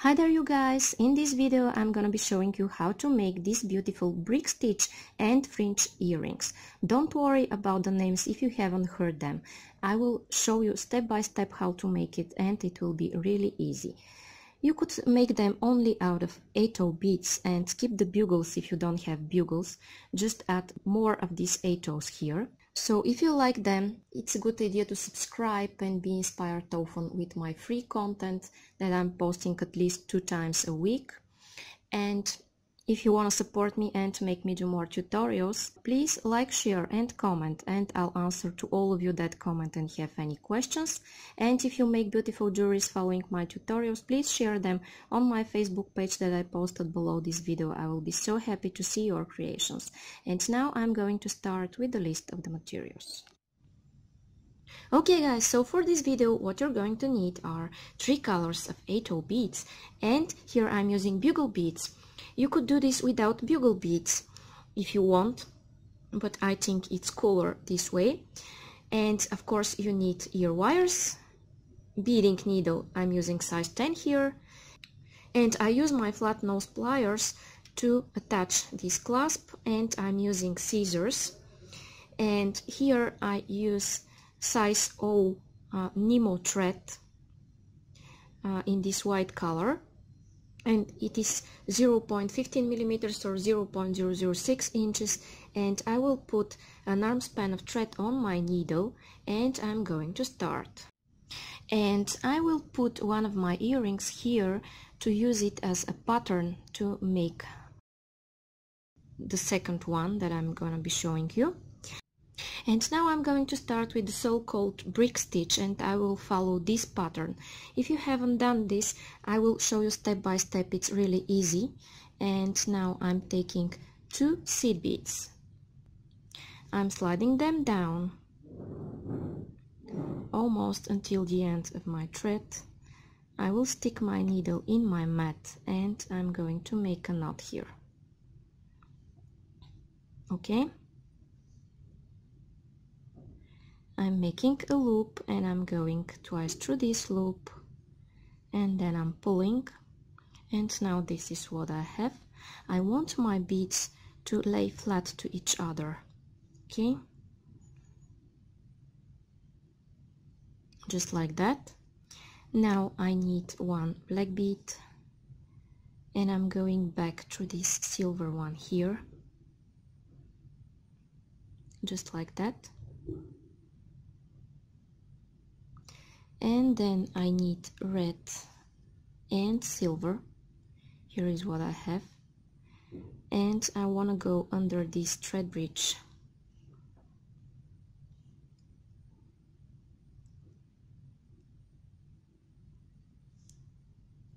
Hi there you guys, in this video I'm gonna be showing you how to make these beautiful brick stitch and fringe earrings. Don't worry about the names if you haven't heard them. I will show you step by step how to make it and it will be really easy. You could make them only out of 8/0 beads and skip the bugles if you don't have bugles. Just add more of these 8/0s here. So if you like them, it's a good idea to subscribe and be inspired often with my free content that I'm posting at least 2 times a week. And if you want to support me and make me do more tutorials, please like, share and comment, and I'll answer to all of you that comment and have any questions. And if you make beautiful jewelries following my tutorials, please share them on my Facebook page that I posted below this video. I will be so happy to see your creations. And now I'm going to start with the list of the materials. Okay guys, so for this video what you're going to need are 3 colors of 8/0 beads, and here I'm using bugle beads. You could do this without bugle beads if you want, but I think it's cooler this way. And of course you need ear wires, beading needle, I'm using size 10 here, and I use my flat nose pliers to attach this clasp, and I'm using scissors, and here I use size 0 Nymo thread in this white color, and it is 0.15 millimeters or 0.006 inches, and I will put an arm span of thread on my needle and I'm going to start. And I will put one of my earrings here to use it as a pattern to make the second one that I'm gonna be showing you. And now I'm going to start with the so-called brick stitch, and I will follow this pattern. If you haven't done this, I will show you step by step, it's really easy. And now I'm taking 2 seed beads. I'm sliding them down almost until the end of my thread. I will stick my needle in my mat and I'm going to make a knot here. Okay? I'm making a loop and I'm going twice through this loop, and then I'm pulling, and now this is what I have. I want my beads to lay flat to each other, okay? Just like that. Now I need 1 black bead and I'm going back through this silver one here, just like that. And then I need red and silver. Here is what I have, and I want to go under this thread bridge.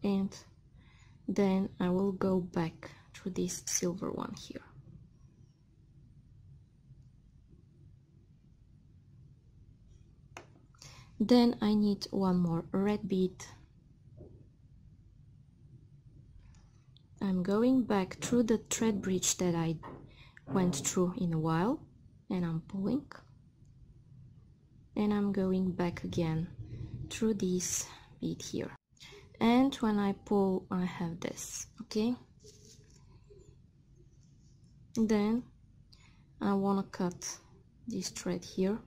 And then I will go back through this silver one here. Then I need 1 more red bead. I'm going back through the thread bridge that I went through in a while, and I'm pulling, and I'm going back again through this bead here. And when I pull, I have this, okay? Then I want to cut this thread here,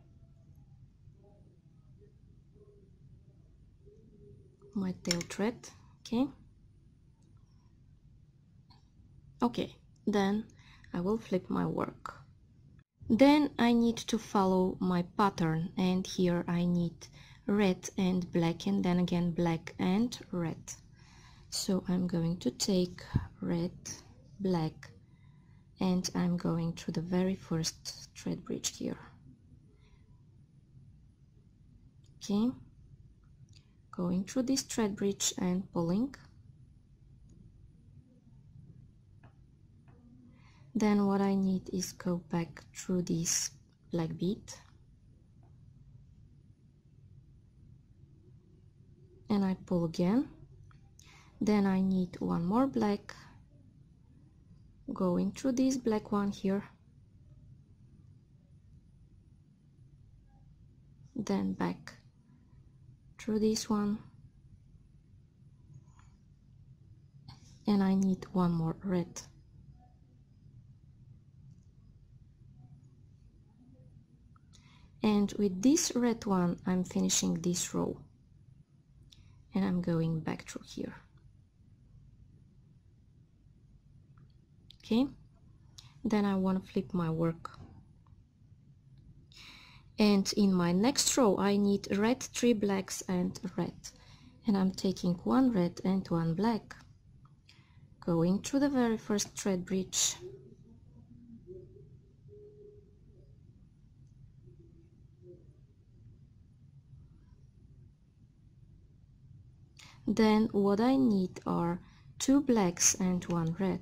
my tail thread, okay? Okay, then I will flip my work. Then I need to follow my pattern, and here I need red and black, and then again black and red. So I'm going to take red, black, and I'm going through the very first thread bridge here. Okay, going through this thread bridge and pulling. Then what I need is go back through this black bead, and I pull again. Then I need 1 more black, going through this black one here, then back through this one, and I need one more red. And with this red one I'm finishing this row, and I'm going back through here. Okay, then I want to flip my work, and in my next row I need red, 3 blacks and red, and I'm taking one red and one black, going through the very first thread bridge, then what I need are 2 blacks and 1 red.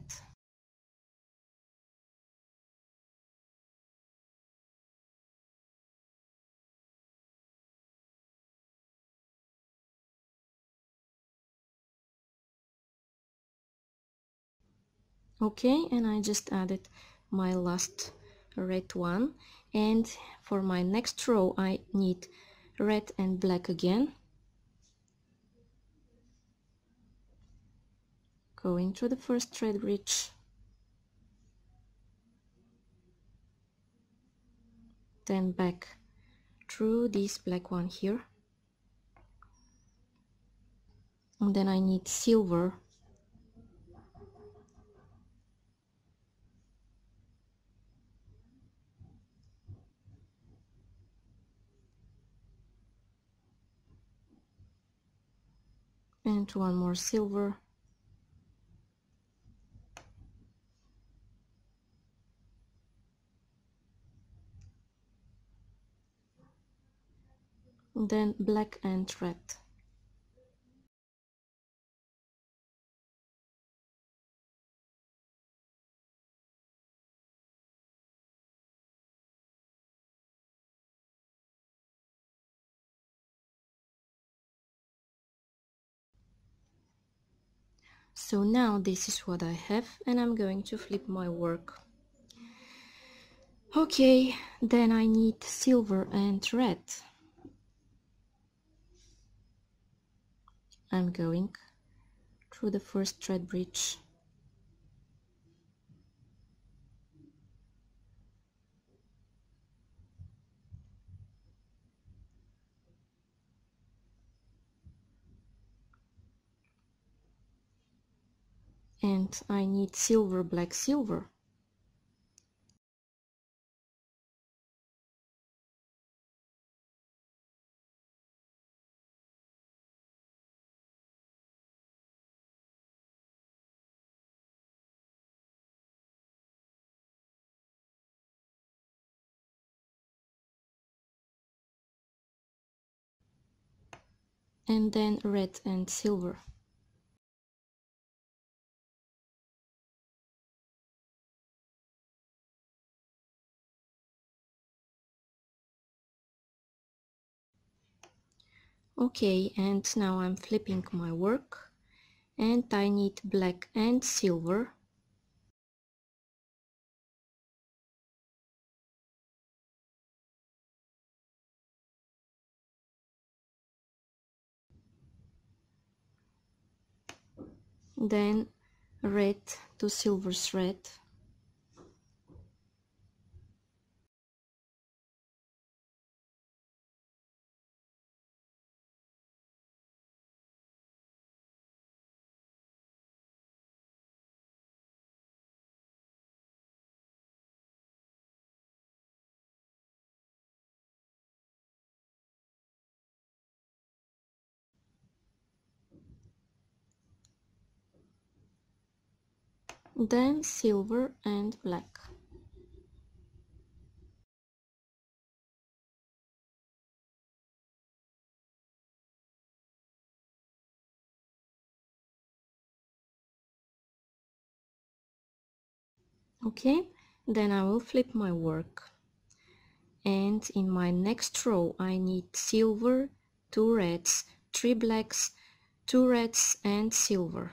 Okay, and I just added my last red one, and for my next row I need red and black again, going through the first thread bridge, then back through this black one here, and then I need silver, and one more silver, and then black and red. So now this is what I have, and I'm going to flip my work. Okay, then I need silver and red. I'm going through the first thread bridge, and I need silver, black, silver. And then red and silver. Okay, and now I'm flipping my work, and I need black and silver, then red to silver thread, then silver and black. Okay, then I will flip my work, and in my next row I need silver, 2 reds, 3 blacks, 2 reds and silver.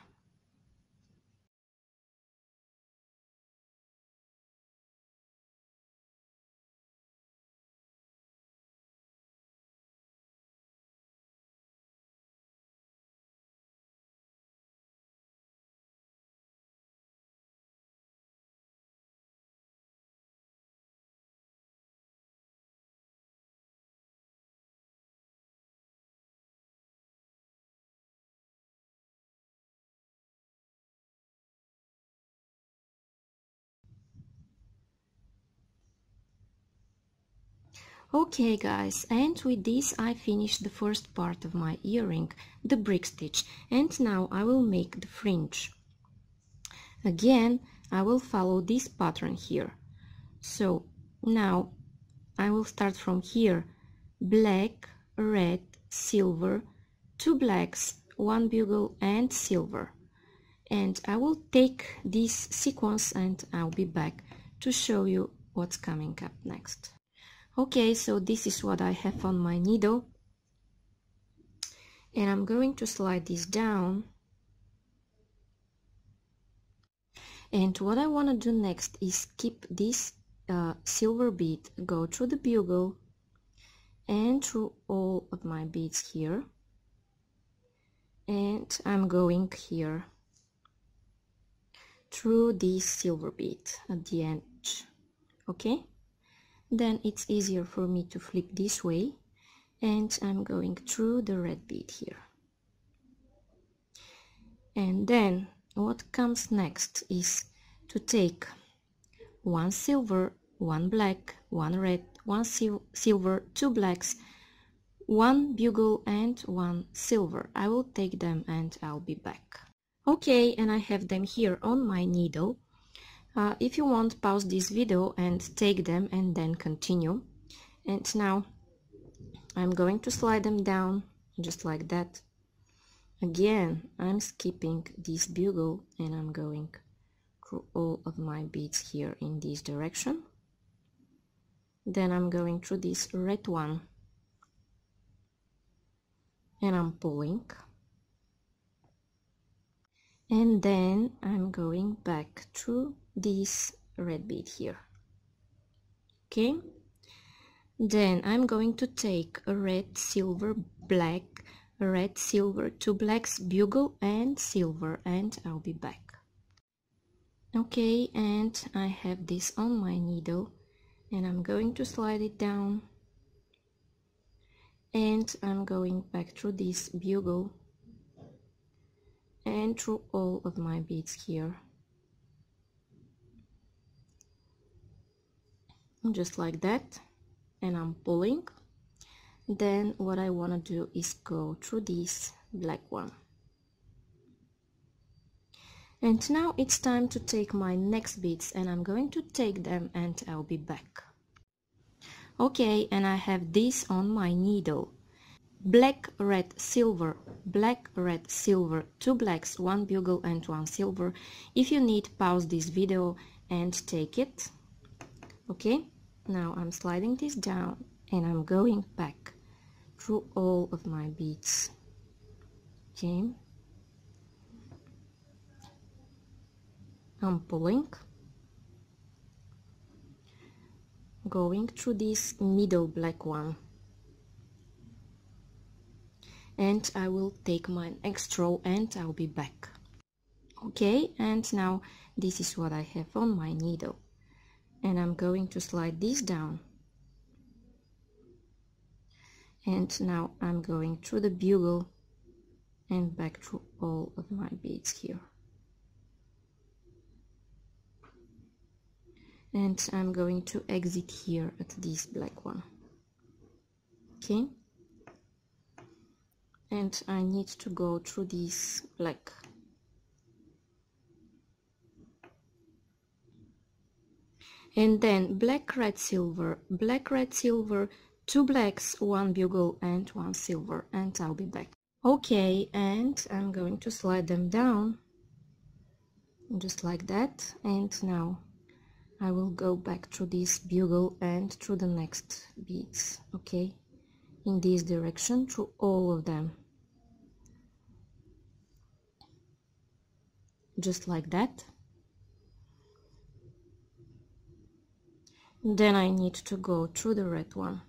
Okay guys, and with this I finished the first part of my earring, the brick stitch, and now I will make the fringe. Again, I will follow this pattern here. So now I will start from here, black, red, silver, 2 blacks, 1 bugle and silver. And I will take this sequence and I'll be back to show you what's coming up next. Okay, so this is what I have on my needle, and I'm going to slide this down. And what I want to do next is keep this silver bead, go through the bugle and through all of my beads here, and I'm going here through this silver bead at the edge. Okay, then it's easier for me to flip this way, and I'm going through the red bead here. And then what comes next is to take 1 silver, 1 black, 1 red, 1 silver, 2 blacks, 1 bugle and 1 silver. I will take them and I'll be back. Okay, and I have them here on my needle. If you want, pause this video and take them and then continue. And now I'm going to slide them down just like that. Again, I'm skipping this bugle and I'm going through all of my beads here in this direction. Then I'm going through this red one and I'm pulling. And then I'm going back through this red bead here. Okay, then I'm going to take a red, silver, black, red, silver, 2 blacks, bugle and silver, and I'll be back. Okay, and I have this on my needle and I'm going to slide it down, and I'm going back through this bugle and through all of my beads here, just like that, and I'm pulling. Then what I want to do is go through this black one. And now it's time to take my next beads, and I'm going to take them and I'll be back. Okay, and I have this on my needle. Black, red, silver, black, red, silver, 2 blacks, 1 bugle and 1 silver. If you need, pause this video and take it. Okay, now I'm sliding this down and I'm going back through all of my beads. Okay, I'm pulling, going through this middle black one, and I will take my next row and I'll be back. Okay, and now this is what I have on my needle, and I'm going to slide this down, and now I'm going through the bugle and back through all of my beads here, and I'm going to exit here at this black one. Okay, and I need to go through this black, and then black, red, silver, black, red, silver, 2 blacks, 1 bugle and 1 silver, and I'll be back. Okay, and I'm going to slide them down just like that, and now I will go back through this bugle and through the next beads. Okay, in this direction through all of them, just like that. Then I need to go through the red one,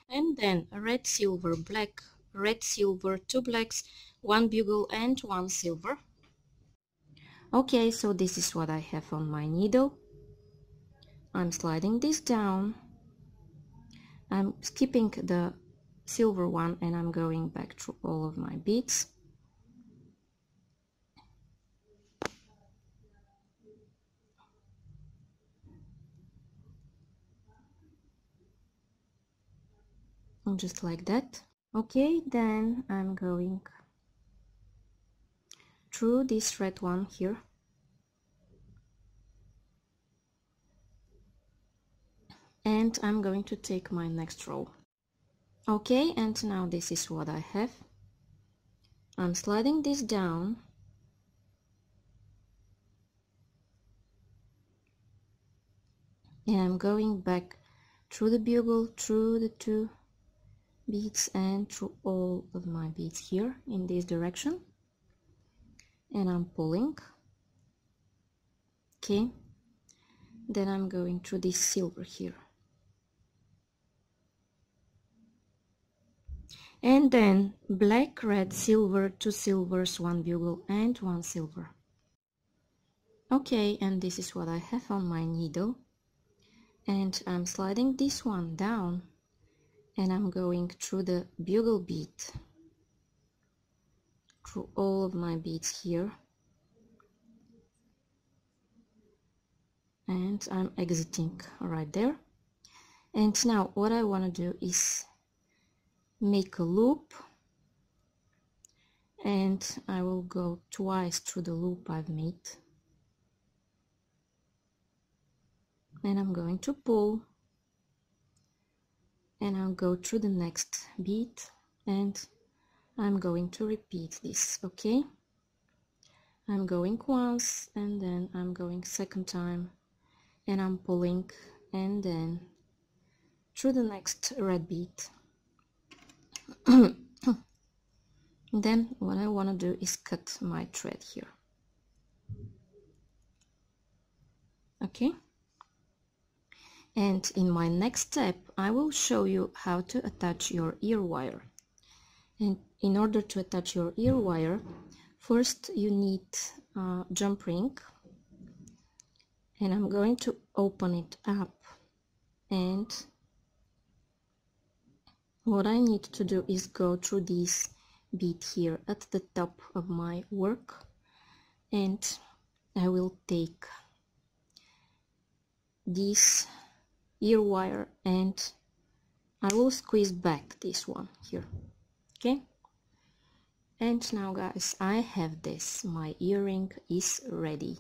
and then red, silver, black, red, silver, 2 blacks, 1 bugle and 1 silver. Okay, so this is what I have on my needle. I'm sliding this down, I'm skipping the silver one and I'm going back through all of my beads. just like that. Okay, then I'm going through this red one here, and I'm going to take my next row. Okay, and now this is what I have. I'm sliding this down, and I'm going back through the bugle, through the 2 beads and through all of my beads here in this direction, and I'm pulling. Okay, then I'm going through this silver here, and then black, red, silver, 2 silvers, 1 bugle and 1 silver. Okay, and this is what I have on my needle, and I'm sliding this one down, and I'm going through the bugle bead, through all of my beads here, and I'm exiting right there. And now what I want to do is make a loop, and I will go twice through the loop I've made, and I'm going to pull, and I'll go through the next bead, and I'm going to repeat this. Okay, I'm going once, and then I'm going second time, and I'm pulling, and then through the next red bead. Then what I want to do is cut my thread here. Okay, and in my next step I will show you how to attach your ear wire. And in order to attach your ear wire, first you need a jump ring, and I'm going to open it up, and what I need to do is go through this bead here at the top of my work, and I will take this ear wire and I will squeeze back this one here. Okay, and now guys, I have this, my earring is ready.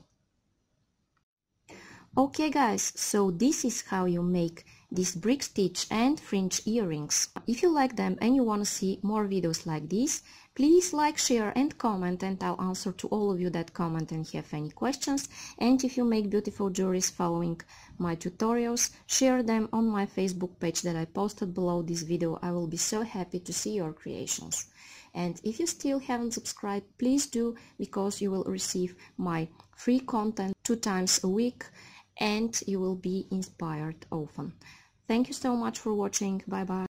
Okay guys, so this is how you make these brick stitch and fringe earrings. If you like them and you want to see more videos like this, please like, share and comment, and I'll answer to all of you that comment and have any questions. And if you make beautiful jewelries following my tutorials, share them on my Facebook page that I posted below this video. I will be so happy to see your creations. And if you still haven't subscribed, please do, because you will receive my free content 2 times a week, and you will be inspired often. Thank you so much for watching. Bye bye.